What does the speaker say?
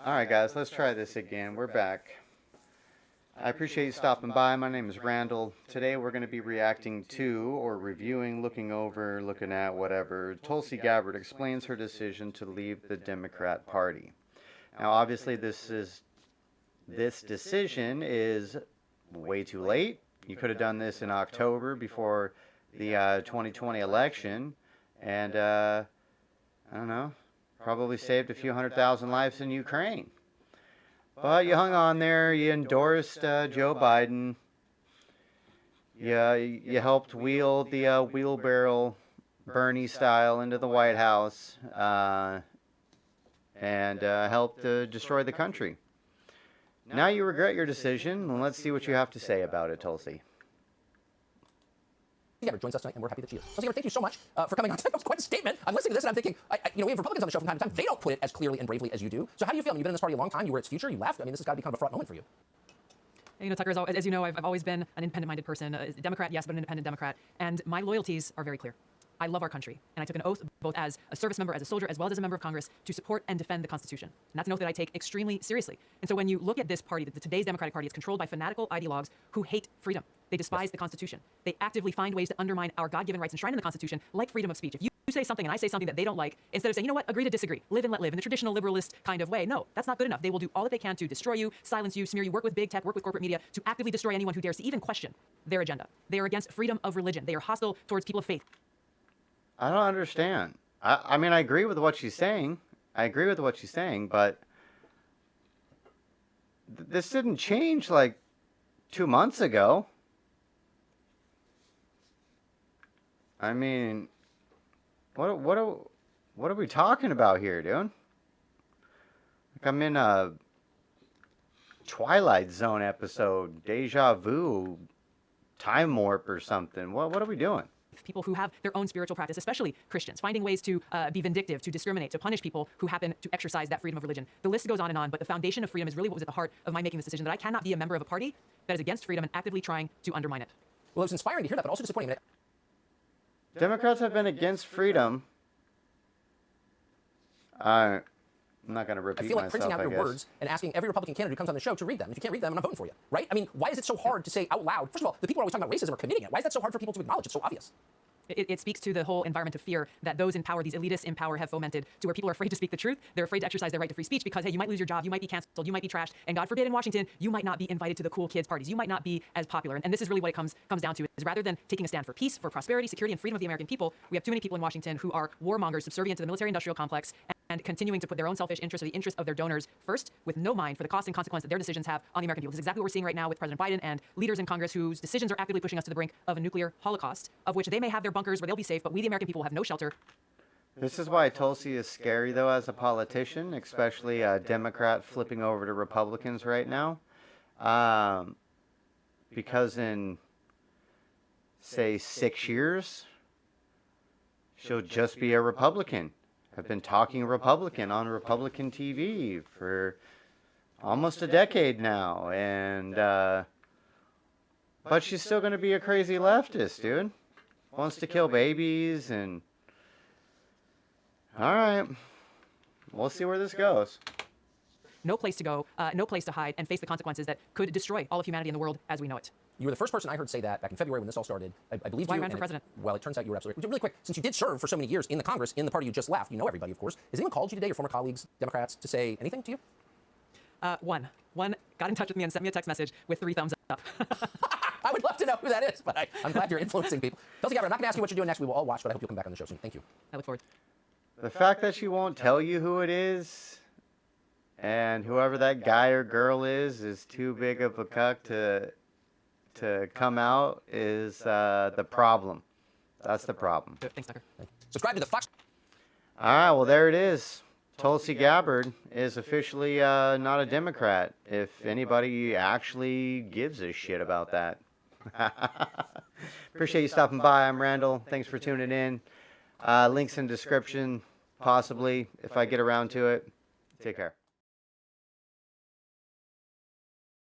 Alright guys, let's try this again. We're back. I appreciate you stopping by. My name is Randall. Today we're going to be reacting to, or reviewing, looking over, looking at, whatever. Tulsi Gabbard explains her decision to leave the Democrat Party. Now obviously this decision is way too late. You could have done this in October before the 2020 election. And, I don't know, probably saved a few 100,000 lives in Ukraine. But you hung on there. You endorsed Joe Biden. You helped wheel the wheelbarrow Bernie style into the White House and helped destroy the country. Now you regret your decision, and let's see what you have to say about it, Tulsi. Gabbard joins us tonight, and we're happy that she is. Tulsi Gabbard, thank you so much for coming on. That was quite a statement. I'm listening to this, and I'm thinking, we have Republicans on the show from time to time. They don't put it as clearly and bravely as you do. So how do you feel? You've been in this party a long time. You were its future. You left. I mean, this has got to be kind of a fraught moment for you. You know, Tucker, as you know, I've always been an independent-minded person. A Democrat, yes, but an independent Democrat. And my loyalties are very clear. I love our country, and I took an oath, both as a service member, as a soldier, as well as a member of Congress, to support and defend the Constitution. And that's an oath that I take extremely seriously. And so when you look at this party, today's Democratic Party is controlled by fanatical ideologues who hate freedom. They despise the Constitution. They actively find ways to undermine our God-given rights enshrined in the Constitution, like freedom of speech. If you say something and I say something that they don't like, instead of saying, you know what, agree to disagree, live and let live, in the traditional liberalist kind of way, no, that's not good enough. They will do all that they can to destroy you, silence you, smear you, work with big tech, work with corporate media, to actively destroy anyone who dares to even question their agenda. They are against freedom of religion. They are hostile towards people of faith. I don't understand. I mean, I agree with what she's saying. But this didn't change like 2 months ago. I mean, what are we talking about here, dude? Like I'm in a Twilight Zone episode, Deja Vu, Time Warp or something. What are we doing? People who have their own spiritual practice, especially Christians, finding ways to be vindictive, to discriminate, to punish people who happen to exercise that freedom of religion. The list goes on, but the foundation of freedom is really what was at the heart of my making this decision, that I cannot be a member of a party that is against freedom and actively trying to undermine it. Well, it was inspiring to hear that, but also disappointing. Democrats have been against freedom. I'm not going to repeat I feel like myself, printing out your words and asking every Republican candidate who comes on the show to read them. If you can't read them, I'm not voting for you, right? I mean, why is it so hard to say out loud? First of all, the people who are always talking about racism are committing it. Why is that so hard for people to acknowledge? It's so obvious. It speaks to the whole environment of fear that those in power, these elitists in power, have fomented, to where people are afraid to speak the truth. They're afraid to exercise their right to free speech because, hey, you might lose your job, you might be canceled, you might be trashed, and God forbid in Washington, you might not be invited to the cool kids parties. You might not be as popular. And this is really what it comes down to, is rather than taking a stand for peace, for prosperity, security, and freedom of the American people, we have too many people in Washington who are warmongers, subservient to the military-industrial complex, and continuing to put their own selfish interests or the interests of their donors first, with no mind for the cost and consequence that their decisions have on the American people. This is exactly what we're seeing right now with President Biden and leaders in Congress whose decisions are actively pushing us to the brink of a nuclear holocaust, of which they may have their bunkers where they'll be safe, but we, the American people, will have no shelter. This is why Tulsi is scary, though, as a politician, especially a Democrat flipping over to Republicans right now. Because in, say, 6 years, she'll just be a Republican. I've been talking Republican on Republican TV for almost a decade now, and but she's still going to be a crazy leftist, dude. Wants to kill babies, and all right, we'll see where this goes. No place to go, no place to hide, and face the consequences that could destroy all of humanity in the world as we know it. You were the first person I heard say that back in February when this all started. I believe Why you. ran for president? Well, it turns out you were absolutely right. Really quick, since you did serve for so many years in the Congress, in the party you just left, you know everybody, of course. Has anyone called you today, your former colleagues, Democrats, to say anything to you? One got in touch with me and sent me a text message with 3 thumbs up. I would love to know who that is, but I'm glad you're influencing people. Tulsi Gabbard, I'm not going to ask you what you're doing next. We will all watch, but I hope you'll come back on the show soon. Thank you. I look forward. The fact that she won't tell you who it is, and whoever that guy or girl is too big of a cuck to come out is the problem. That's the problem. Thanks, Tucker. Subscribe to the Fox. All right, well, there it is. Tulsi Gabbard is officially not a Democrat, if anybody actually gives a shit about that. Appreciate you stopping by. I'm Randall. Thanks for tuning in. Links in description, possibly, if I get around to it. Take care.